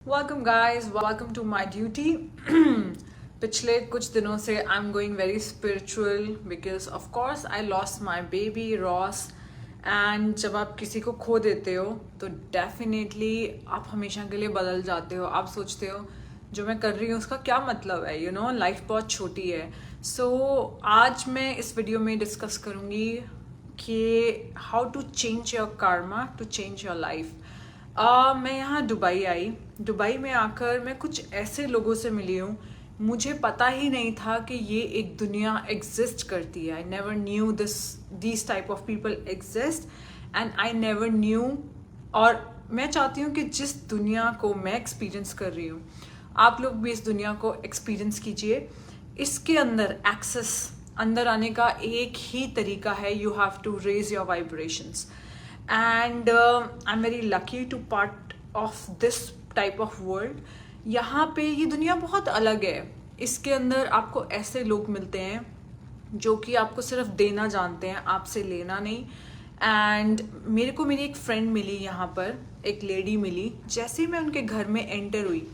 Welcome guys, welcome to my duty. पिछले कुछ दिनों से I am going very spiritual because of course I lost my baby Ross. And जब आप किसी को खो देते हो तो डेफिनेटली आप हमेशा के लिए बदल जाते हो। आप सोचते हो जो मैं कर रही हूँ उसका क्या मतलब है, लाइफ बहुत छोटी है। आज मैं इस वीडियो में डिस्कस करूँगी कि how to change your karma to change your life. मैं यहाँ दुबई आई। दुबई में आकर मैं कुछ ऐसे लोगों से मिली हूँ, मुझे पता ही नहीं था कि ये एक दुनिया एग्जिस्ट करती है। I never knew this type of people exist and I never knew. और मैं चाहती हूँ कि जिस दुनिया को मैं एक्सपीरियंस कर रही हूँ आप लोग भी इस दुनिया को एक्सपीरियंस कीजिए। इसके अंदर एक्सेस अंदर आने का एक ही तरीका है, you have to raise your vibrations. And I am very lucky to part of this type of world. यहाँ पे ये दुनिया बहुत अलग है। इसके अंदर आपको ऐसे लोग मिलते हैं जो कि आपको सिर्फ देना जानते हैं, आपसे लेना नहीं। एंड मेरे को मेरी एक फ्रेंड मिली, यहाँ पर एक लेडी मिली। जैसे ही मैं उनके घर में एंटर हुई,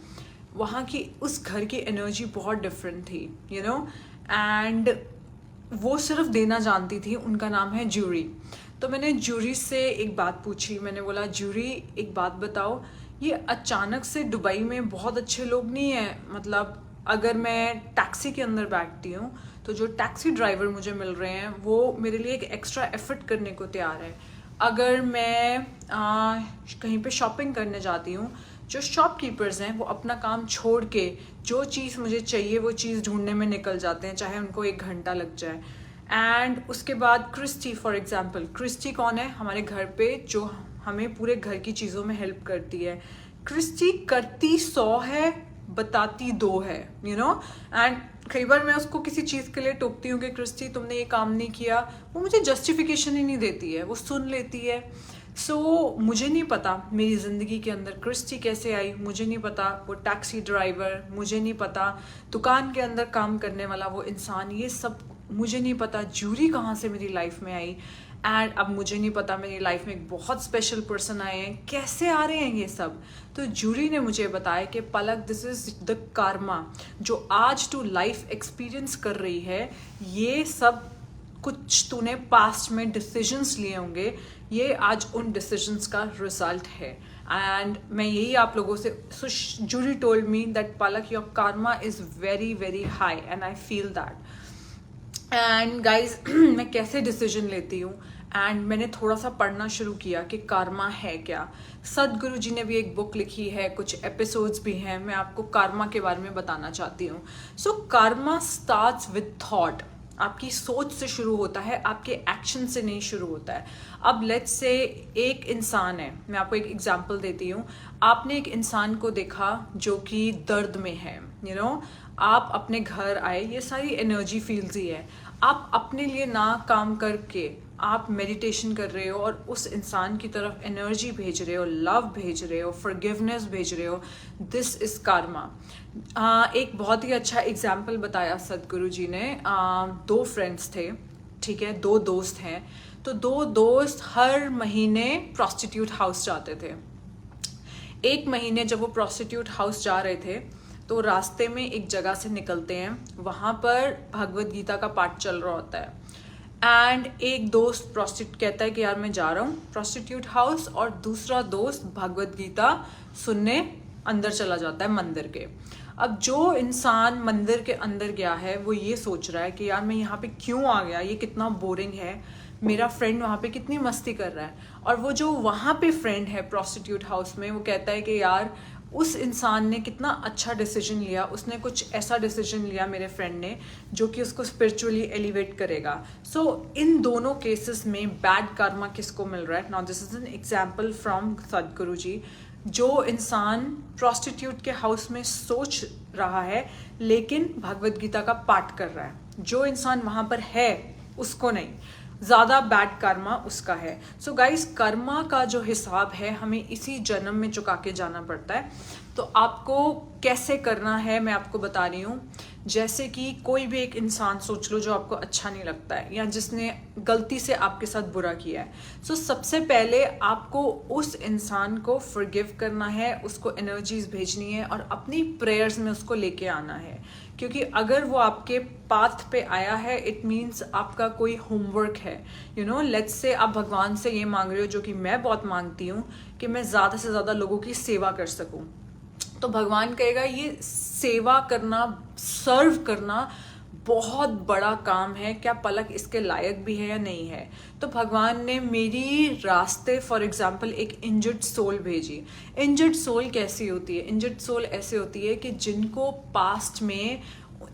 वहाँ की उस घर की एनर्जी बहुत डिफरेंट थी, एंड वो सिर्फ देना जानती थी। उनका नाम है जूरी। तो मैंने जूरी से एक बात पूछी। मैंने बोला, जूरी एक बात बताओ, ये अचानक से दुबई में बहुत अच्छे लोग नहीं हैं? मतलब अगर मैं टैक्सी के अंदर बैठती हूँ तो जो टैक्सी ड्राइवर मुझे मिल रहे हैं वो मेरे लिए एक एक्स्ट्रा एफर्ट करने को तैयार है। अगर मैं कहीं पे शॉपिंग करने जाती हूँ, जो शॉपकीपर्स हैं वो अपना काम छोड़ के जो चीज़ मुझे चाहिए वो चीज़ ढूंढने में निकल जाते हैं, चाहे उनको 1 घंटा लग जाए। एंड उसके बाद क्रिस्टी, फॉर एग्जांपल, क्रिस्टी कौन है? हमारे घर पे जो हमें पूरे घर की चीज़ों में हेल्प करती है। क्रिस्टी करती 100 है, बताती 2 है, एंड कई बार मैं उसको किसी चीज़ के लिए टोकती हूँ कि क्रिस्टी तुमने ये काम नहीं किया, वो मुझे जस्टिफिकेशन ही नहीं देती है, वो सुन लेती है। मुझे नहीं पता मेरी ज़िंदगी के अंदर क्रिस्टी कैसे आई, मुझे नहीं पता वो टैक्सी ड्राइवर, मुझे नहीं पता दुकान के अंदर काम करने वाला वो इंसान, ये सब मुझे नहीं पता जूरी कहाँ से मेरी लाइफ में आई। एंड अब मुझे नहीं पता मेरी लाइफ में एक बहुत स्पेशल पर्सन आए हैं, कैसे आ रहे हैं ये सब। तो जूरी ने मुझे बताया कि पलक, दिस इज द karma। जो आज तू लाइफ एक्सपीरियंस कर रही है, ये सब कुछ तूने पास्ट में डिसीजंस लिए होंगे, ये आज उन डिसीजंस का रिजल्ट है। एंड मैं यही आप लोगों से, so jury told me that Palak your karma is very very high and I feel that. And guys मैं कैसे डिसीजन लेती हूँ, एंड मैंने थोड़ा सा पढ़ना शुरू किया कि karma है क्या। सदगुरु जी ने भी एक बुक लिखी है, कुछ एपिसोड्स भी हैं, मैं आपको karma के बारे में बताना चाहती हूँ। karma starts with thought। आपकी सोच से शुरू होता है, आपके एक्शन से नहीं शुरू होता है। अब लेट्स से एक इंसान है, मैं आपको एक एग्जांपल देती हूँ। आपने एक इंसान को देखा जो कि दर्द में है, आप अपने घर आए, ये सारी एनर्जी फील्स ही है। आप अपने लिए ना काम करके आप मेडिटेशन कर रहे हो और उस इंसान की तरफ एनर्जी भेज रहे हो, लव भेज रहे हो, फॉरगिवनेस भेज रहे हो, दिस इज karma। एक बहुत ही अच्छा एग्जाम्पल बताया सदगुरु जी ने। 2 फ्रेंड्स थे, ठीक है, 2 दोस्त हैं। तो 2 दोस्त हर महीने प्रोस्टिट्यूट हाउस जाते थे। एक महीने जब वो प्रोस्टिट्यूट हाउस जा रहे थे तो रास्ते में एक जगह से निकलते हैं, वहाँ पर भगवत गीता का पाठ चल रहा होता है। एंड एक दोस्त कहता है कि यार मैं जा रहा हूँ प्रोस्टिट्यूट हाउस, और दूसरा दोस्त भगवत गीता सुनने अंदर चला जाता है मंदिर के। अब जो इंसान मंदिर के अंदर गया है वो ये सोच रहा है कि यार मैं यहाँ पे क्यों आ गया, ये कितना बोरिंग है, मेरा फ्रेंड वहाँ पे कितनी मस्ती कर रहा है। और वो जो वहाँ पे फ्रेंड है प्रोस्टिट्यूट हाउस में, वो कहता है कि यार उस इंसान ने कितना अच्छा डिसीजन लिया, उसने कुछ ऐसा डिसीजन लिया मेरे फ्रेंड ने जो कि उसको स्पिरिचुअली एलिवेट करेगा। इन दोनों केसेस में बैड karma किसको मिल रहा है? Now this is an example from सदगुरु जी। जो इंसान प्रोस्टिट्यूट के हाउस में सोच रहा है लेकिन भगवत गीता का पाठ कर रहा है, जो इंसान वहां पर है उसको नहीं, ज़्यादा बैड karma उसका है। गाइस, कर्मा का जो हिसाब है हमें इसी जन्म में चुका के जाना पड़ता है। तो आपको कैसे करना है मैं आपको बता रही हूँ। जैसे कि कोई भी एक इंसान सोच लो जो आपको अच्छा नहीं लगता है या जिसने गलती से आपके साथ बुरा किया है। सो सबसे पहले आपको उस इंसान को फॉरगिव करना है, उसको एनर्जीज भेजनी है और अपनी प्रेयर्स में उसको लेके आना है, क्योंकि अगर वो आपके पाथ पे आया है इट मीन्स आपका कोई होमवर्क है। लेट्स से आप भगवान से ये मांग रहे हो, जो कि मैं बहुत मांगती हूँ, कि मैं ज़्यादा से ज़्यादा लोगों की सेवा कर सकूँ। तो भगवान कहेगा ये सेवा करना, सर्व करना बहुत बड़ा काम है, क्या पलक इसके लायक भी है या नहीं है। तो भगवान ने मेरी रास्ते फॉर एग्जाम्पल एक इंजर्ड सोल भेजी। इंजर्ड सोल कैसी होती है? इंजर्ड सोल ऐसे होती है कि जिनको पास्ट में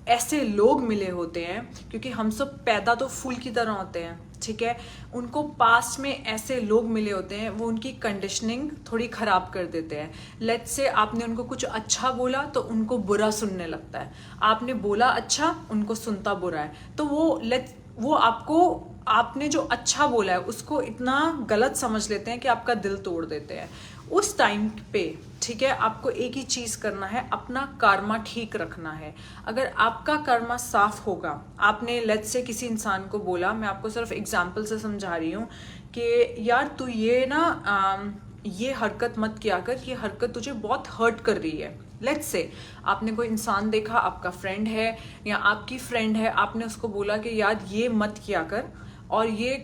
ऐसे लोग मिले होते हैं, क्योंकि हम सब पैदा तो फूल की तरह होते हैं, ठीक है। उनको पास्ट में ऐसे लोग मिले होते हैं, वो उनकी कंडीशनिंग थोड़ी खराब कर देते हैं। लेट्स से आपने उनको कुछ अच्छा बोला तो उनको बुरा सुनने लगता है, आपने बोला अच्छा उनको सुनता बुरा है। तो वो आपको, आपने जो अच्छा बोला है उसको इतना गलत समझ लेते हैं कि आपका दिल तोड़ देते हैं। उस टाइम पे, ठीक है, आपको एक ही चीज करना है, अपना कर्मा ठीक रखना है। अगर आपका कर्मा साफ होगा, आपने लेट्स से किसी इंसान को बोला, मैं आपको सिर्फ एग्जाम्पल से समझा रही हूँ कि यार तू ये ना ये हरकत मत किया कर, ये हरकत तुझे बहुत हर्ट कर रही है। लेट्स से आपने कोई इंसान देखा, आपका फ्रेंड है या आपकी फ्रेंड है, आपने उसको बोला कि यार ये मत किया कर और ये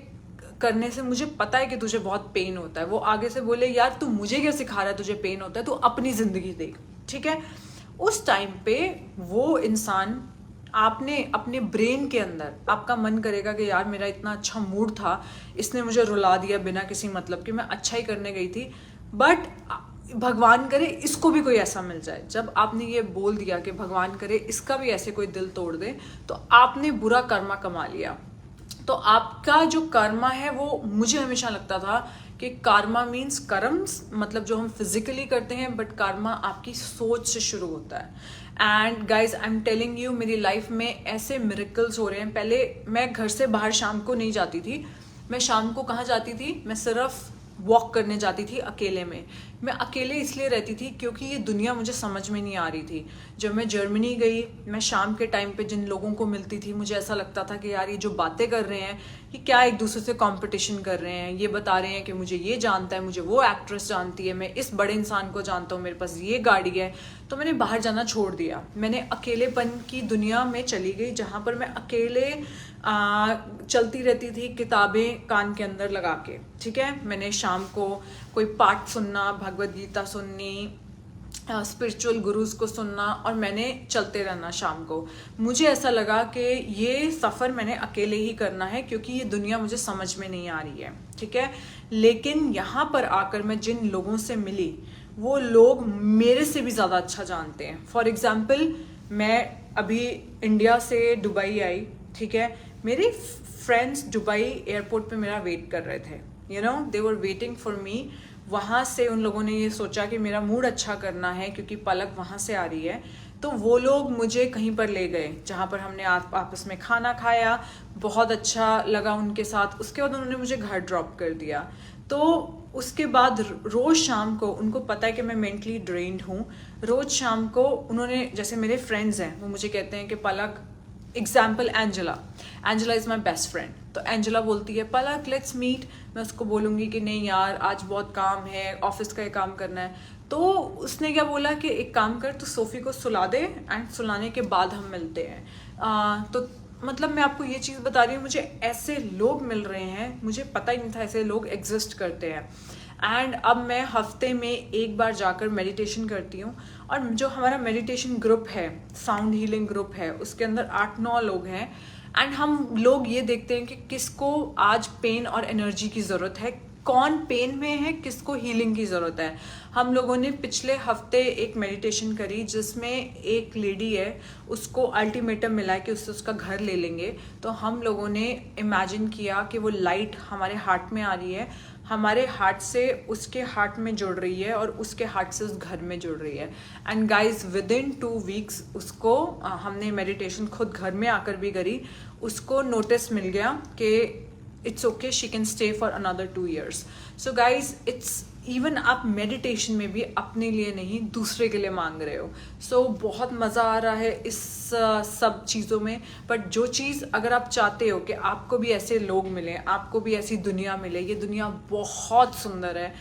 करने से मुझे पता है कि तुझे बहुत पेन होता है। वो आगे से बोले यार तू मुझे क्या सिखा रहा है, तुझे पेन होता है, तू अपनी जिंदगी देख, ठीक है। उस टाइम पे वो इंसान, आपने अपने ब्रेन के अंदर, आपका मन करेगा कि यार मेरा इतना अच्छा मूड था, इसने मुझे रुला दिया बिना किसी मतलब कि मैं अच्छा ही करने गई थी, बट भगवान करे इसको भी कोई ऐसा मिल जाए। जब आपने ये बोल दिया कि भगवान करे इसका भी ऐसे कोई दिल तोड़ दे, तो आपने बुरा कर्मा कमा लिया। तो आपका जो कर्मा है वो, मुझे हमेशा लगता था कि कर्मा मीन्स कर्म्स, मतलब जो हम फिजिकली करते हैं, बट कर्मा आपकी सोच से शुरू होता है। And guys I am telling you, मेरी लाइफ में ऐसे मिरेकल्स हो रहे हैं। पहले मैं घर से बाहर शाम को नहीं जाती थी। मैं शाम को कहाँ जाती थी? मैं सिर्फ वॉक करने जाती थी अकेले में। मैं अकेले इसलिए रहती थी क्योंकि ये दुनिया मुझे समझ में नहीं आ रही थी। जब मैं जर्मनी गई, मैं शाम के टाइम पे जिन लोगों को मिलती थी, मुझे ऐसा लगता था कि यार ये जो बातें कर रहे हैं, ये क्या एक दूसरे से कंपटीशन कर रहे हैं। ये बता रहे हैं कि मुझे ये जानता है, मुझे वो एक्ट्रेस जानती है, मैं इस बड़े इंसान को जानता हूँ, मेरे पास ये गाड़ी है। तो मैंने बाहर जाना छोड़ दिया। मैंने अकेलेपन की दुनिया में चली गई, जहाँ पर मैं अकेले चलती रहती थी, किताबें कान के अंदर लगा के, ठीक है। मैंने शाम को कोई पाठ सुनना, भगवद गीता सुननी, स्पिरिचुअल गुरुज को सुनना, और मैंने चलते रहना शाम को। मुझे ऐसा लगा कि ये सफ़र मैंने अकेले ही करना है, क्योंकि ये दुनिया मुझे समझ में नहीं आ रही है, ठीक है। लेकिन यहाँ पर आकर मैं जिन लोगों से मिली, वो लोग मेरे से भी ज़्यादा अच्छा जानते हैं। फॉर एग्जाम्पल, मैं अभी इंडिया से दुबई आई, ठीक है। मेरे फ्रेंड्स दुबई एयरपोर्ट पे मेरा वेट कर रहे थे, दे वर वेटिंग फॉर मी। वहाँ से उन लोगों ने ये सोचा कि मेरा मूड अच्छा करना है क्योंकि पलक वहाँ से आ रही है, तो वो लोग मुझे कहीं पर ले गए जहाँ पर हमने आपस में खाना खाया, बहुत अच्छा लगा उनके साथ। उसके बाद उन्होंने मुझे घर ड्रॉप कर दिया। तो उसके बाद रोज़ शाम को, उनको पता है कि मैं मेंटली ड्रेन्ड हूँ, रोज़ शाम को उन्होंने, जैसे मेरे फ्रेंड्स हैं, वो मुझे कहते हैं कि Palak, example Angela is my best friend, तो एंजेला बोलती है पलक लेट्स मीट। मैं उसको बोलूँगी कि नहीं यार आज बहुत काम है, ऑफिस का ये काम करना है। तो उसने क्या बोला कि एक काम कर, तू सोफ़ी को सुला दे एंड सुलाने के बाद हम मिलते हैं। तो मतलब मैं आपको ये चीज़ बता रही हूँ, मुझे ऐसे लोग मिल रहे हैं, मुझे पता ही नहीं था ऐसे लोग एग्जिस्ट करते हैं। एंड अब मैं हफ्ते में एक बार जाकर मेडिटेशन करती हूँ, और जो हमारा मेडिटेशन ग्रुप है, साउंड हीलिंग ग्रुप है, उसके अंदर 8-9 लोग हैं। एंड हम लोग ये देखते हैं कि किसको आज पेन और एनर्जी की ज़रूरत है, कौन पेन में है, किसको हीलिंग की ज़रूरत है। हम लोगों ने पिछले हफ्ते एक मेडिटेशन करी जिसमें एक लेडी है, उसको अल्टीमेटम मिला है कि उससे उसका घर ले लेंगे। तो हम लोगों ने इमेजिन किया कि वो लाइट हमारे हार्ट में आ रही है, हमारे हार्ट से उसके हार्ट में जुड़ रही है, और उसके हार्ट से उस घर में जुड़ रही है। एंड गाइज विदिन 2 वीक्स उसको हमने मेडिटेशन खुद घर में आकर भी करी, उसको नोटिस मिल गया कि it's okay, she can stay for another 2 years. So guys, it's even आप मेडिटेशन में भी अपने लिए नहीं दूसरे के लिए मांग रहे हो। सो बहुत मज़ा आ रहा है इस सब चीज़ों में। बट जो चीज़ अगर आप चाहते हो कि आपको भी ऐसे लोग मिले, आपको भी ऐसी दुनिया मिले, ये दुनिया बहुत सुंदर है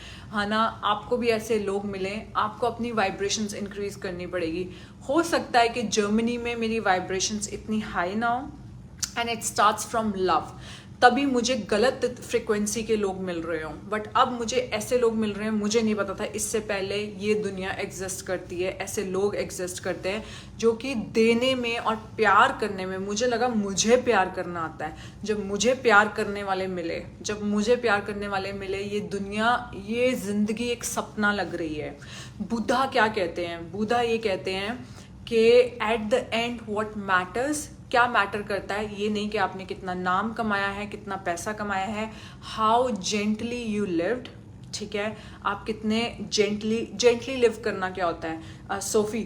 ना, आपको भी ऐसे लोग मिले, आपको अपनी वाइब्रेशंस इंक्रीज करनी पड़ेगी। हो सकता है कि जर्मनी में मेरी वाइब्रेशंस इतनी हाई ना हो, and it starts from love, तभी मुझे गलत फ्रिक्वेंसी के लोग मिल रहे हों। बट अब मुझे ऐसे लोग मिल रहे हैं, मुझे नहीं पता था इससे पहले ये दुनिया एग्जिस्ट करती है, ऐसे लोग एग्जिस्ट करते हैं जो कि देने में और प्यार करने में, मुझे लगा मुझे प्यार करना आता है। जब मुझे प्यार करने वाले मिले, जब मुझे प्यार करने वाले मिले, ये दुनिया, ये जिंदगी एक सपना लग रही है। बुद्धा क्या कहते हैं? बुद्धा ये कहते हैं कि at the end what matters, क्या मैटर करता है ये नहीं कि आपने कितना नाम कमाया है, कितना पैसा कमाया है, हाउ जेंटली यू लिव्ड। ठीक है, आप कितने जेंटली लिव करना क्या होता है? सोफी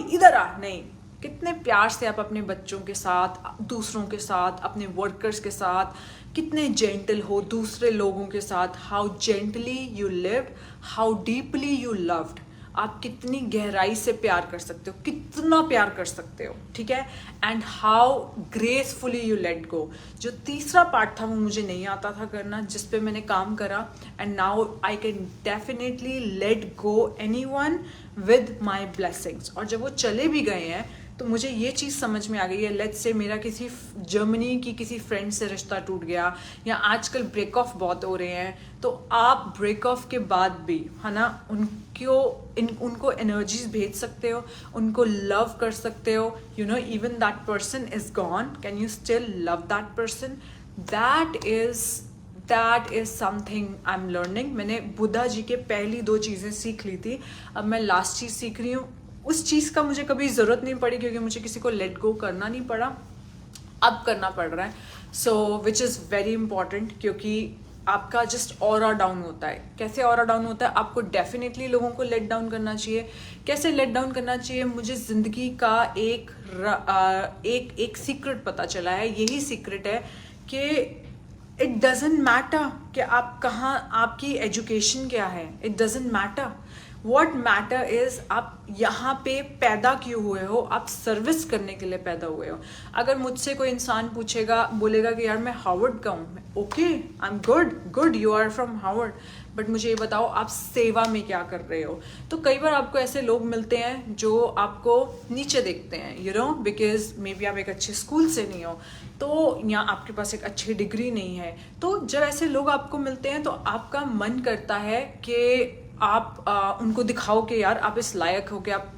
इधर आ, नहीं, कितने प्यार से आप अपने बच्चों के साथ, दूसरों के साथ, अपने वर्कर्स के साथ कितने जेंटल हो, दूसरे लोगों के साथ, how gently you lived, how deeply you loved, आप कितनी गहराई से प्यार कर सकते हो, कितना प्यार कर सकते हो। ठीक है, and how gracefully you let go. जो तीसरा पार्ट था वो मुझे नहीं आता था करना, जिस पे मैंने काम करा, and now I can definitely let go anyone with my blessings. और जब वो चले भी गए हैं तो मुझे ये चीज़ समझ में आ गई है, लेट्स से मेरा किसी जर्मनी की किसी फ्रेंड से रिश्ता टूट गया, या आजकल ब्रेक ऑफ बहुत हो रहे हैं, तो आप ब्रेक ऑफ के बाद भी, है ना, उनको एनर्जीज भेज सकते हो, उनको लव कर सकते हो। You know, even that person is gone, can you still love that person? That is something I am learning. मैंने बुद्धा जी के पहली 2 चीज़ें सीख ली थी, अब मैं लास्ट चीज़ सीख रही हूँ। उस चीज़ का मुझे कभी ज़रूरत नहीं पड़ी, क्योंकि मुझे किसी को लेट गो करना नहीं पड़ा, अब करना पड़ रहा है। सो विच इज़ वेरी इंपॉर्टेंट, क्योंकि आपका जस्ट ऑरा डाउन होता है। कैसे ऑरा डाउन होता है? आपको डेफिनेटली लोगों को लेट डाउन करना चाहिए। कैसे लेट डाउन करना चाहिए? मुझे ज़िंदगी का एक सीक्रेट पता चला है। यही सीक्रेट है कि इट डजेंट मैटर कि आप कहाँ, आपकी एजुकेशन क्या है, it doesn't matter. What matter is आप यहाँ पे पैदा क्यों हुए हो, आप सर्विस करने के लिए पैदा हुए हो। अगर मुझसे कोई इंसान पूछेगा, बोलेगा कि यार मैं हार्वर्ड का हूँ, okay, I am good, you are from Harvard, but मुझे ये बताओ आप सेवा में क्या कर रहे हो। तो कई बार आपको ऐसे लोग मिलते हैं जो आपको नीचे देखते हैं, you know, because may be आप एक अच्छे स्कूल से नहीं हो, तो या आपके पास एक अच्छी डिग्री नहीं है। तो जब ऐसे लोग आपको मिलते हैं तो आपका मन करता है कि आप उनको दिखाओ कि यार आप इस लायक हो कि आप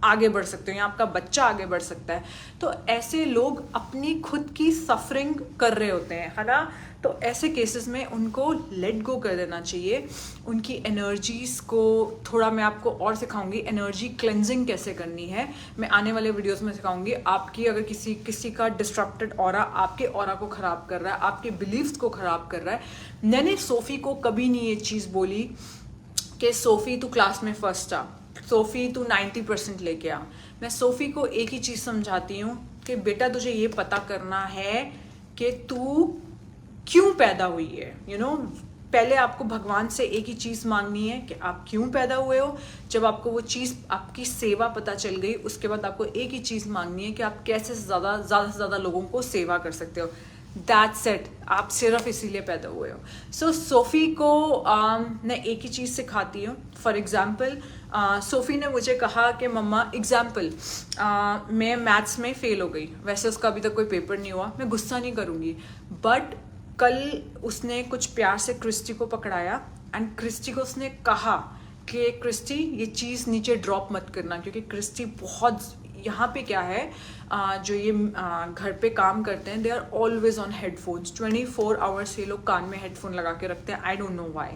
आगे बढ़ सकते हो, या आपका बच्चा आगे बढ़ सकता है। तो ऐसे लोग अपनी खुद की सफरिंग कर रहे होते हैं, है ना। तो ऐसे केसेस में उनको लेट गो कर देना चाहिए। उनकी एनर्जीज को थोड़ा मैं आपको और सिखाऊंगी, एनर्जी क्लेंजिंग कैसे करनी है, मैं आने वाले वीडियोस में सिखाऊंगी। आपकी अगर किसी का डिस्ट्रप्टेड ऑरा आपके ऑरा को ख़राब कर रहा है, आपके बिलीव्स को ख़राब कर रहा है। मैंने सोफ़ी को कभी नहीं ये चीज़ बोली कि सोफ़ी तू क्लास में फर्स्ट आ, सोफ़ी तू 90% लेके आ। मैं सोफ़ी को एक ही चीज़ समझाती हूँ कि बेटा तुझे ये पता करना है कि तू क्यों पैदा हुई है। यू नो, पहले आपको भगवान से एक ही चीज़ मांगनी है कि आप क्यों पैदा हुए हो। जब आपको वो चीज़, आपकी सेवा पता चल गई, उसके बाद आपको एक ही चीज़ मांगनी है कि आप कैसे ज़्यादा से ज़्यादा लोगों को सेवा कर सकते हो। दैट्स इट, आप सिर्फ इसीलिए पैदा हुए हो। सो सोफ़ी को मैं एक ही चीज़ सिखाती हूँ। फॉर एग्ज़ाम्पल सोफ़ी ने मुझे कहा कि मम्मा, एग्ज़ाम्पल मैं मैथ्स में फ़ेल हो गई, वैसे उसका अभी तक कोई पेपर नहीं हुआ, मैं गुस्सा नहीं करूँगी, बट कल उसने कुछ प्यार से क्रिस्टी को पकड़ाया, एंड क्रिस्टी को उसने कहा कि क्रिस्टी ये चीज़ नीचे ड्रॉप मत करना, क्योंकि क्रिस्टी बहुत, यहाँ पे क्या है, जो ये घर पे काम करते हैं, they are always on headphones, 24 hours ये लोग कान में हेडफोन लगा के रखते हैं। I don't know why.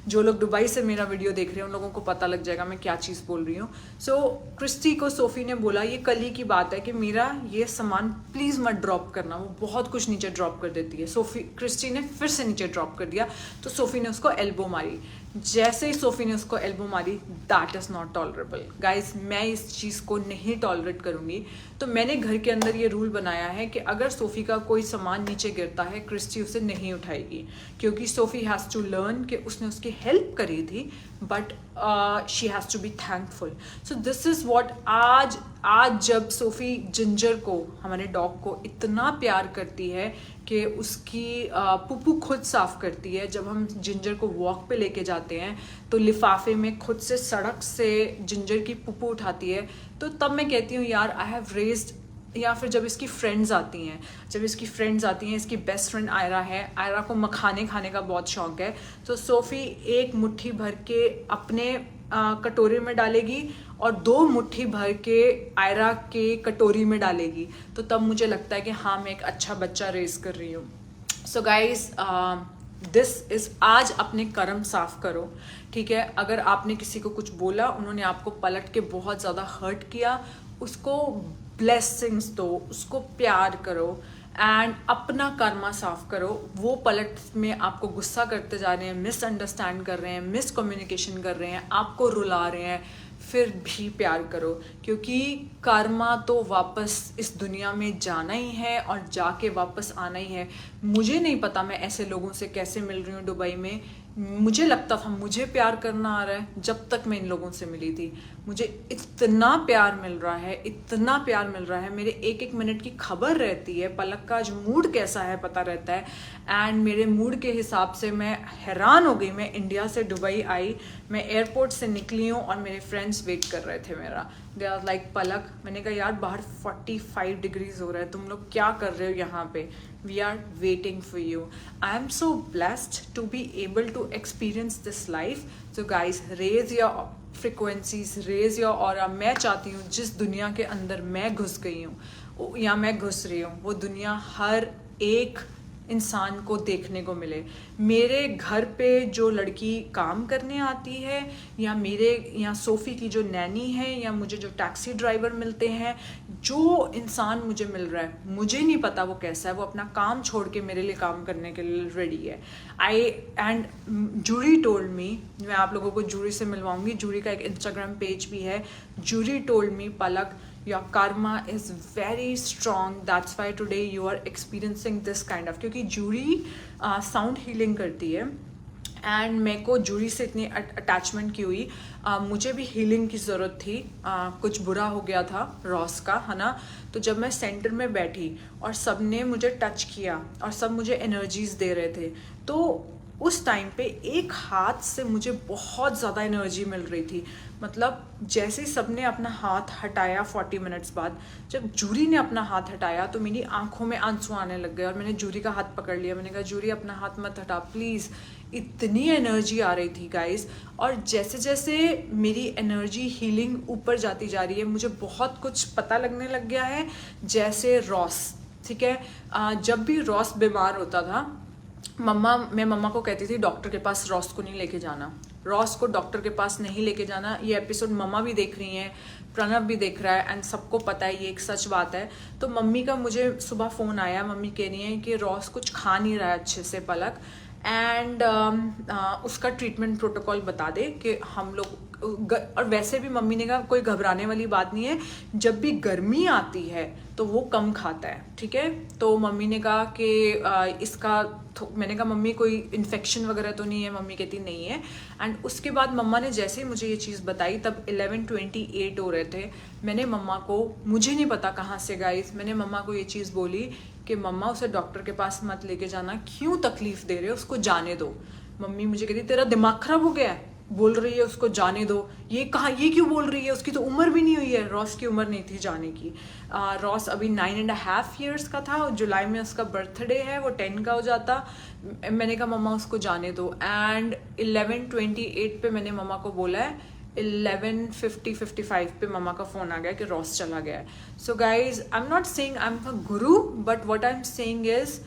जो लोग दुबई से मेरा वीडियो देख रहे हैं उन लोगों को पता लग जाएगा मैं क्या चीज़ बोल रही हूँ। सो क्रिस्टी को सोफ़ी ने बोला, ये कल ही की बात है, कि मेरा ये सामान प्लीज़ मत ड्रॉप करना। वो बहुत कुछ नीचे ड्रॉप कर देती है। क्रिस्टी ने फिर से नीचे ड्रॉप कर दिया, तो सोफ़ी ने उसको एल्बो मारी। जैसे ही सोफी ने उसको एल्बो मारी, that is not tolerable guys. मैं इस चीज़ को नहीं टॉलरेट करूँगी। तो मैंने घर के अंदर ये रूल बनाया है कि अगर सोफ़ी का कोई सामान नीचे गिरता है, क्रिस्टी उसे नहीं उठाएगी, क्योंकि सोफ़ी हैज़ टू लर्न कि उसने उसकी हेल्प करी थी, but she has to be thankful. So this is what आज जब सोफ़ी जिंजर को, हमारे डॉग को, इतना प्यार करती है कि उसकी पुप्पू खुद साफ़ करती है। जब हम जिंजर को वॉक पे लेके जाते हैं तो लिफाफे में खुद से सड़क से जिंजर की पुप्पू उठाती है। तो तब मैं कहती हूँ यार आई हैव रेज्ड। या फिर जब इसकी फ्रेंड्स आती हैं, इसकी बेस्ट फ्रेंड आयरा है, आयरा को मखाने खाने का बहुत शौक है। तो सोफ़ी एक मुट्ठी भर के अपने कटोरे में डालेगी और 2 मुट्ठी भर के आयरा के कटोरी में डालेगी। तो तब मुझे लगता है कि हाँ, मैं एक अच्छा बच्चा रेस कर रही हूँ। सो गाइज, दिस इज़, आज अपने कर्म साफ करो, ठीक है। अगर आपने किसी को कुछ बोला, उन्होंने आपको पलट के बहुत ज़्यादा हर्ट किया, उसको ब्लेसिंग्स दो, उसको प्यार करो एंड अपना कर्मा साफ करो। वो पलट में आपको गुस्सा करते जा रहे हैं, मिसअंडरस्टैंड कर रहे हैं, मिसकम्युनिकेशन कर रहे हैं, आपको रुला रहे हैं, फिर भी प्यार करो, क्योंकि कर्मा तो वापस इस दुनिया में जाना ही है और जाके वापस आना ही है। मुझे नहीं पता मैं ऐसे लोगों से कैसे मिल रही हूँ दुबई में। मुझे लगता था मुझे प्यार करना आ रहा है, जब तक मैं इन लोगों से मिली थी। मुझे इतना प्यार मिल रहा है, इतना प्यार मिल रहा है। मेरे एक एक मिनट की खबर रहती है, पलक का आज मूड कैसा है पता रहता है। एंड मेरे मूड के हिसाब से मैं हैरान हो गई। मैं इंडिया से दुबई आई, मैं एयरपोर्ट से निकली हूँ और मेरे फ्रेंड्स वेट कर रहे थे मेरा। दे आर लाइक, पलक, मैंने कहा यार बाहर 45 डिग्रीज हो रहा है, तुम लोग क्या कर रहे हो यहाँ पे? We are waiting for you. I am so blessed to be able to experience this life. So guys, raise your frequencies, raise your aura. मैं चाहती हूँ जिस दुनिया के अंदर मैं घुस गई हूँ या मैं घुस रही हूँ, वो दुनिया हर एक इंसान को देखने को मिले। मेरे घर पे जो लड़की काम करने आती है, या सोफ़ी की जो नैनी है, या मुझे जो टैक्सी ड्राइवर मिलते हैं, जो इंसान मुझे मिल रहा है, मुझे नहीं पता वो कैसा है। वो अपना काम छोड़ के मेरे लिए काम करने के लिए रेडी है। जूरी टोल्ड मी, मैं आप लोगों को जूरी से मिलवाऊंगी। जूरी का एक इंस्टाग्राम पेज भी है। Juri told me, Palak, your karma is very strong, that's why today you are experiencing this kind of, क्योंकि जूरी साउंड हीलिंग करती है एंड मेरे को जूरी से इतनी अटैचमेंट की हुई। मुझे भी हीलिंग की ज़रूरत थी। कुछ बुरा हो गया था रॉस का, है ना। तो जब मैं सेंटर में बैठी और सब ने मुझे टच किया और सब मुझे एनर्जीज दे रहे थे, तो उस टाइम पे एक हाथ से मुझे बहुत ज़्यादा एनर्जी मिल रही थी। मतलब जैसे ही सबने अपना हाथ हटाया 40 मिनट्स बाद, जब जूरी ने अपना हाथ हटाया तो मेरी आंखों में आंसू आने लग गए और मैंने जूरी का हाथ पकड़ लिया। मैंने कहा जूरी अपना हाथ मत हटा प्लीज़। इतनी एनर्जी आ रही थी गाइस। और जैसे जैसे मेरी एनर्जी हीलिंग ऊपर जाती जा रही है, मुझे बहुत कुछ पता लगने लग गया है। जैसे रॉस, ठीक है, जब भी रॉस बीमार होता था, मैं मम्मा को कहती थी डॉक्टर के पास रॉस को नहीं लेके जाना, रॉस को डॉक्टर के पास नहीं लेके जाना। ये एपिसोड मम्मा भी देख रही हैं, प्रणव भी देख रहा है एंड सबको पता है ये एक सच बात है। तो मम्मी का मुझे सुबह फ़ोन आया, मम्मी कह रही हैं कि रॉस कुछ खा नहीं रहा है अच्छे से पलक, एंड उसका ट्रीटमेंट प्रोटोकॉल बता दे कि हम लोग। और वैसे भी मम्मी ने कहा कोई घबराने वाली बात नहीं है, जब भी गर्मी आती है तो वो कम खाता है, ठीक है। तो मम्मी ने कहा कि मैंने कहा मम्मी कोई इन्फेक्शन वगैरह तो नहीं है? मम्मी कहती नहीं है। एंड उसके बाद मम्मा ने जैसे ही मुझे ये चीज़ बताई, तब 11:28 हो रहे थे। मैंने मम्मा को, मुझे नहीं पता कहाँ से गाइस, मैंने मम्मा को ये चीज़ बोली कि मम्मा उसे डॉक्टर के पास मत लेके जाना, क्यों तकलीफ दे रहे हो, उसको जाने दो। मम्मी मुझे कहती तेरा दिमाग खराब हो गया है, बोल रही है उसको जाने दो। ये क्यों बोल रही है, उसकी तो उम्र भी नहीं हुई है। रॉस की उम्र नहीं थी जाने की। रॉस अभी 9.5 years का था, जुलाई में उसका बर्थडे है, वो 10 का हो जाता। मैंने कहा मम्मा उसको जाने दो। एंड 11:28 पे मैंने मम्मा को बोला है, 11:55 पे मम्मा का फ़ोन आ गया कि रॉस चला गया है। So guys, I am not saying I am a guru, but what I am saying is,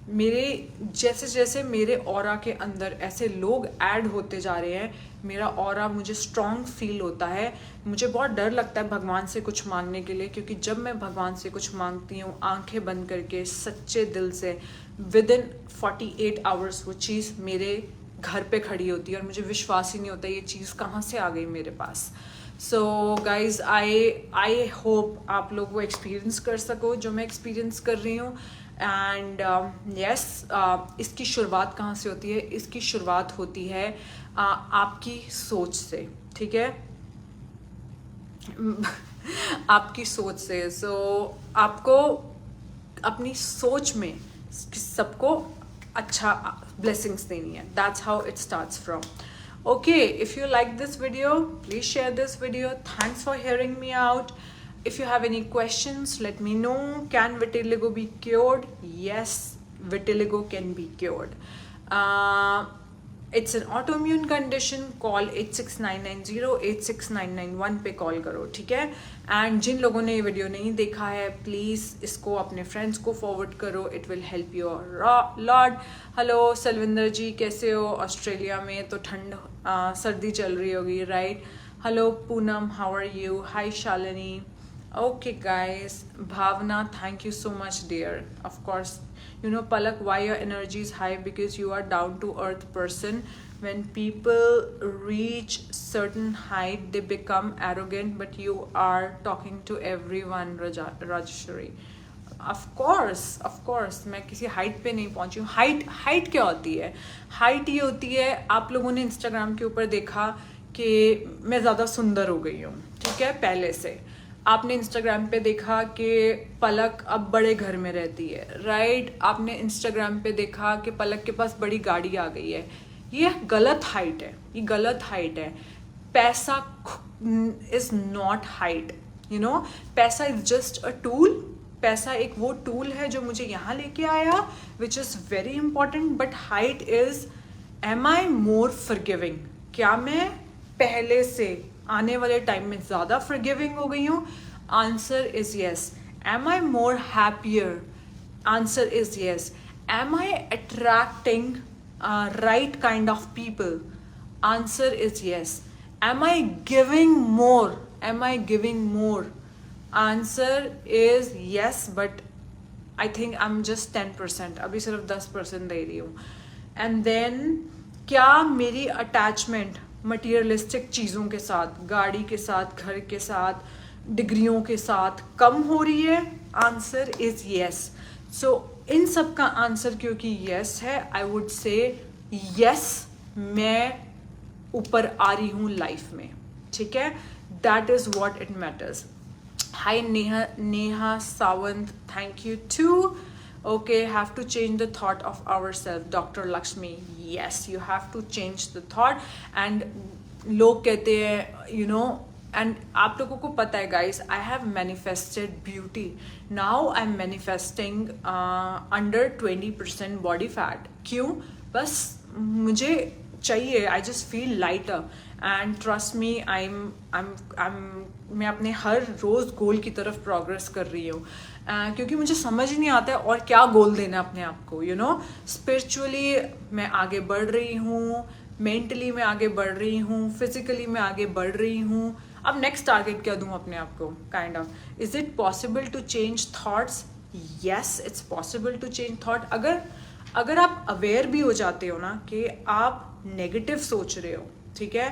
मेरे जैसे जैसे मेरे ऑरा के अंदर ऐसे लोग ऐड होते जा रहे हैं, मेरा ऑरा मुझे स्ट्रॉन्ग फील होता है। मुझे बहुत डर लगता है भगवान से कुछ मांगने के लिए, क्योंकि जब मैं भगवान से कुछ मांगती हूँ आंखें बंद करके सच्चे दिल से, विद इन 48 आवर्स वो चीज़ मेरे घर पे खड़ी होती है और मुझे विश्वास ही नहीं होता ये चीज़ कहाँ से आ गई मेरे पास. सो गाइज आई होप आप लोग वो एक्सपीरियंस कर सको जो मैं एक्सपीरियंस कर रही हूँ. एंड यस, इसकी शुरुआत कहाँ से होती है? इसकी शुरुआत होती है आपकी सोच से, ठीक है. आपकी सोच से. सो आपको अपनी सोच में सबको अच्छा ब्लेसिंग्स देनी है. That's how it starts from. Okay, if you like this video, please share this video. Thanks for hearing me out. If you have any questions, let me know. Can vitiligo be cured? Yes, vitiligo can be cured. It's an autoimmune condition. Call 86990 86991 पे call करो, ठीक है. And जिन लोगों ने ये video नहीं देखा है, प्लीज़ इसको अपने फ्रेंड्स को फॉरवर्ड करो. It will help you lot. Hello Salvinder ji, कैसे हो? ऑस्ट्रेलिया में तो ठंड सर्दी चल रही होगी, right? Hello Poonam, how are you? Hi Shalini. Okay guys, Bhavna, thank you so much dear. Of course, you know Palak, why your energy is high? Because you are down to earth person. When people reach certain height, they become arrogant, but you are talking to everyone. Rajeshwari, of course मैं किसी height पे नहीं पहुंची हूँ. Height क्या होती है? Height ये होती है, आप लोगों ने इंस्टाग्राम के ऊपर देखा कि मैं ज़्यादा सुंदर हो गई हूँ, ठीक है, पहले से. आपने इंस्टाग्राम पे देखा कि पलक अब बड़े घर में रहती है, राइट? आपने इंस्टाग्राम पे देखा कि पलक के पास बड़ी गाड़ी आ गई है. ये गलत हाइट है, ये गलत हाइट है. पैसा is not height, you know. पैसा इज जस्ट अ टूल. पैसा एक वो टूल है जो मुझे यहाँ लेके आया, which is very important. But height is, am I more forgiving? क्या मैं पहले से आने वाले टाइम में ज़्यादा फॉरगिविंग हो गई हूँ? Answer is yes. Am I more happier? Answer is yes. Am I attracting right kind of people? Answer is yes. Am I giving more? Am I giving more? Answer is yes, but I think I'm just 10%. अभी सिर्फ 10% दे रही हूँ. And then क्या मेरी attachment materialistic चीज़ों के साथ, गाड़ी के साथ, घर के साथ, डिग्रियों के साथ कम हो रही है? Answer is yes. So इन सब का आंसर क्योंकि यस है, आई वुड से यस, मैं ऊपर आ रही हूँ लाइफ में, ठीक है. That is what it matters. Hi Neha Sawant, thank you too. Okay, have to change the thought of our self. Doctor Lakshmi, yes, you have to change the thought. And लोग कहते हैं, यू नो, एंड आप लोगों को पता है guys, I have manifested beauty. Now I am manifesting under 20% body fat. क्यों? बस मुझे चाहिए, I just feel lighter. And trust me, मैं अपने हर रोज़ गोल की तरफ प्रोग्रेस कर रही हूँ. क्योंकि मुझे समझ ही नहीं आता है और क्या गोल देना अपने आप को, यू नो. स्पिरिचुअली मैं आगे बढ़ रही हूँ, मेंटली मैं आगे बढ़ रही हूँ, फिजिकली मैं आगे बढ़ रही हूँ. अब नेक्स्ट टारगेट क्या दूं अपने आप को? Kind of, is it possible to change thoughts? Yes, it's possible to change thought. अगर आप अवेयर भी हो जाते हो ना कि आप नेगेटिव सोच रहे हो, ठीक है,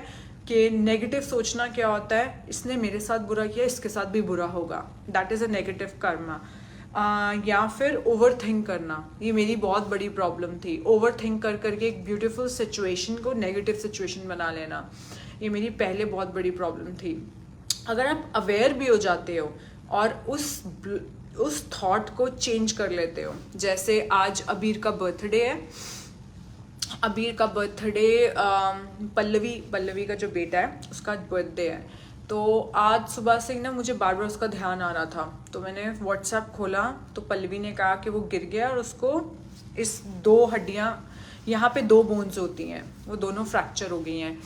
कि नेगेटिव सोचना क्या होता है, इसने मेरे साथ बुरा किया, इसके साथ भी बुरा होगा, that is a negative Karma. या फिर ओवर थिंक करना, ये मेरी बहुत बड़ी प्रॉब्लम थी. ओवर थिंक कर करके एक ब्यूटीफुल सिचुएशन को नेगेटिव सिचुएशन बना लेना, ये मेरी पहले बहुत बड़ी प्रॉब्लम थी. अगर आप अवेयर भी हो जाते हो और उस थॉट को चेंज कर लेते हो, जैसे आज अबीर का बर्थडे है. अबीर का बर्थडे, पल्लवी का जो बेटा है उसका बर्थडे है. तो आज सुबह से ना मुझे बार बार उसका ध्यान आ रहा था, तो मैंने व्हाट्सएप खोला तो पल्लवी ने कहा कि वो गिर गया और उसको इस 2 हड्डियाँ, यहाँ पे 2 बोन्स होती हैं, वो दोनों फ्रैक्चर हो गई हैं.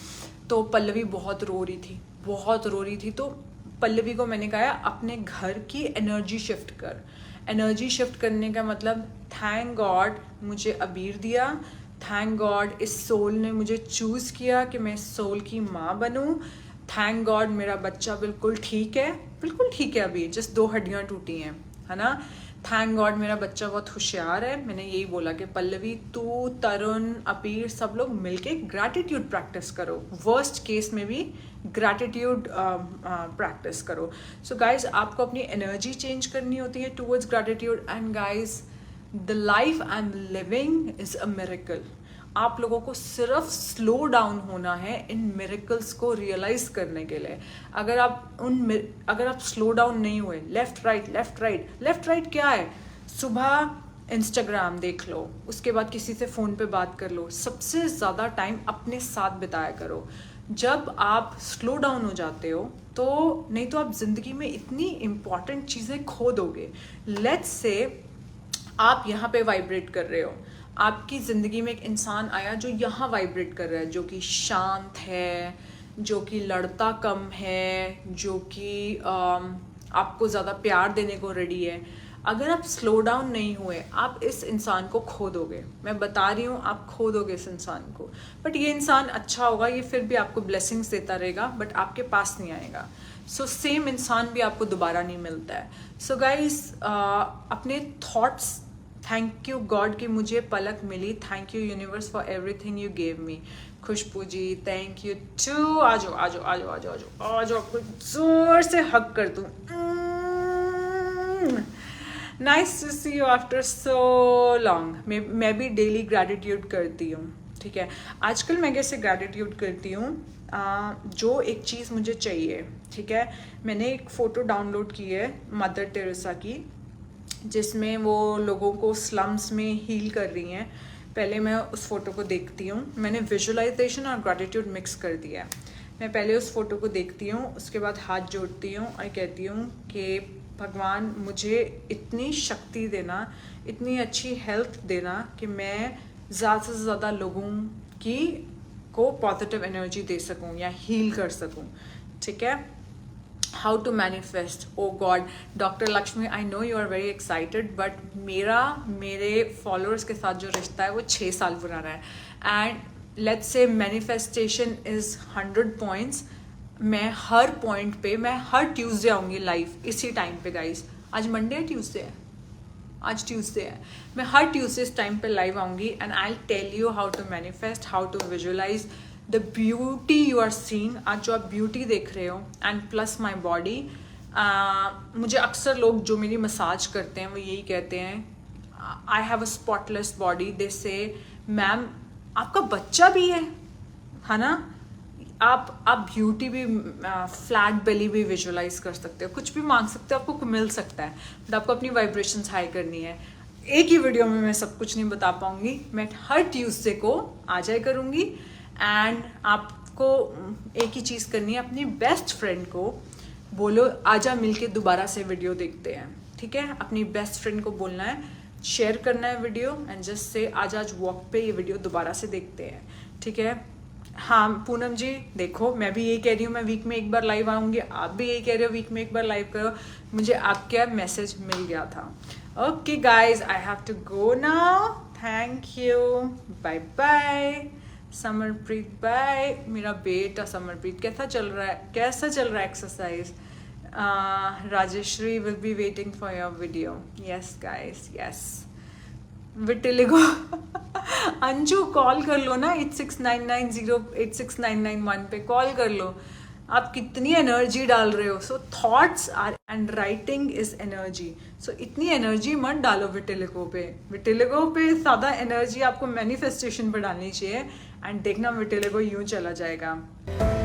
तो पल्लवी बहुत रो रही थी. तो पल्लवी को मैंने कहा अपने घर की एनर्जी शिफ्ट कर. एनर्जी शिफ्ट करने का मतलब, थैंक गॉड मुझे अबीर दिया, थैंक गॉड इस सोल ने मुझे चूज़ किया कि मैं सोल की माँ बनूं, थैंक गॉड मेरा बच्चा बिल्कुल ठीक है अभी, जस्ट 2 हड्डियाँ टूटी हैं, है ना. थैंक गॉड मेरा बच्चा बहुत होशियार है। मैंने यही बोला कि पल्लवी तू, तरुण, अपीर सब लोग मिलके ग्रैटिट्यूड प्रैक्टिस करो, वर्स्ट केस में भी ग्रैटिट्यूड प्रैक्टिस करो। सो गाइज आपको अपनी एनर्जी चेंज करनी होती है towards gratitude. And guys the life I am living is a miracle. आप लोगों को सिर्फ स्लो डाउन होना है इन मिरेकल्स को रियलाइज करने के लिए। अगर आप स्लो डाउन नहीं हुए, लेफ्ट राइट क्या है, सुबह इंस्टाग्राम देख लो, उसके बाद किसी से फ़ोन पे बात कर लो, सबसे ज़्यादा टाइम अपने साथ बिताया करो। जब आप स्लो डाउन हो जाते हो तो नहीं तो आप ज़िंदगी में इतनी इम्पॉर्टेंट चीज़ें खो दोगे। लेट्स से आप यहाँ पे वाइब्रेट कर रहे हो, आपकी ज़िंदगी में एक इंसान आया जो यहाँ वाइब्रेट कर रहा है, जो कि शांत है, जो कि लड़ता कम है, जो कि आपको ज़्यादा प्यार देने को रेडी है। अगर आप स्लो डाउन नहीं हुए आप इस इंसान को खो दोगे। मैं बता रही हूँ आप खो दोगे इस इंसान को। बट ये इंसान अच्छा होगा, ये फिर भी आपको ब्लेसिंग्स देता रहेगा, बट आपके पास नहीं आएगा। सो सेम इंसान भी आपको दोबारा नहीं मिलता है। सो गाइज अपने थॉट्स, थैंक यू गॉड कि मुझे पलक मिली, thank you universe for everything you gave me. Khushboo ji thank you too. आ जाओ आपको जोर से हक कर दूं। Nice to see you after so long. मैं भी डेली ग्रैटिट्यूड करती हूँ, ठीक है। आजकल मैं कैसे ग्रैटिट्यूड करती हूँ, जो एक चीज़ मुझे चाहिए, ठीक है। मैंने एक फ़ोटो डाउनलोड की है मदर टेरेसा की, जिसमें वो लोगों को स्लम्स में हील कर रही हैं। पहले मैं उस फ़ोटो को देखती हूँ, मैंने विजुअलाइजेशन और ग्रैटिट्यूड मिक्स कर दिया है। मैं पहले उस फ़ोटो को देखती हूँ, उसके बाद हाथ जोड़ती हूँ और कहती हूँ कि भगवान मुझे इतनी शक्ति देना, इतनी अच्छी हेल्थ देना कि मैं ज़्यादा से ज़्यादा लोगों को पॉजिटिव एनर्जी दे सकूँ या हील कर सकूँ, ठीक है। How to manifest, oh God. Doctor Lakshmi I know you are very excited, but मेरे फॉलोअर्स के साथ जो रिश्ता है वो 6 साल पुराना है। And let's say manifestation is 100 points. मैं हर पॉइंट पे, मैं हर ट्यूसडे आऊँगी लाइव इसी टाइम पे गाइज। आज मंडे है, ट्यूसडे है, आज ट्यूसडे है। मैं हर ट्यूसडे इस टाइम पे लाइव आऊँगी and I will tell you how to manifest, how to visualise the beauty you are seeing. आज जो आप ब्यूटी देख रहे हो एंड प्लस माई बॉडी। मुझे अक्सर लोग जो मेरी मसाज करते हैं वो यही कहते हैं, I have a spotless body. They say ma'am आपका बच्चा भी है ना। आप ब्यूटी भी, फ्लैट बेली भी विजुअलाइज कर सकते हो, कुछ भी मांग सकते हो, आपको मिल सकता है। बट आपको अपनी वाइब्रेशंस हाई करनी है। एक ही वीडियो में मैं सब कुछ नहीं बता पाऊंगी, मैं हर ट्यूसडे को आ जाए करूँगी। एंड आपको एक ही चीज़ करनी है, अपनी बेस्ट फ्रेंड को बोलो आजा मिलके दोबारा से वीडियो देखते हैं, ठीक है। अपनी बेस्ट फ्रेंड को बोलना है, शेयर करना है वीडियो एंड जस्ट से आज वॉक पे ये वीडियो दोबारा से देखते हैं, ठीक है। हाँ पूनम जी देखो, मैं भी यही कह रही हूँ, मैं वीक में एक बार लाइव आऊँगी, आप भी यही कह रहे हो वीक में एक बार लाइव करो। मुझे आपका मैसेज मिल गया था। Okay guys I have to go now, thank you, bye bye. Samarpreet bye. मेरा बेटा समरप्रीत कैसा चल रहा है exercise. Rajeshwari will be waiting for your video. Yes guys yes. Vitiligo Anju call कर लो ना, 8699086991 पे कॉल कर लो। आप कितनी एनर्जी डाल रहे हो। So thoughts are and writing is energy. So इतनी एनर्जी मत डालो विटिलिगो पे ज़्यादा एनर्जी आपको मैनिफेस्टेशन पर डालनी चाहिए। एंड देखना विटिलिगो यूं चला जाएगा।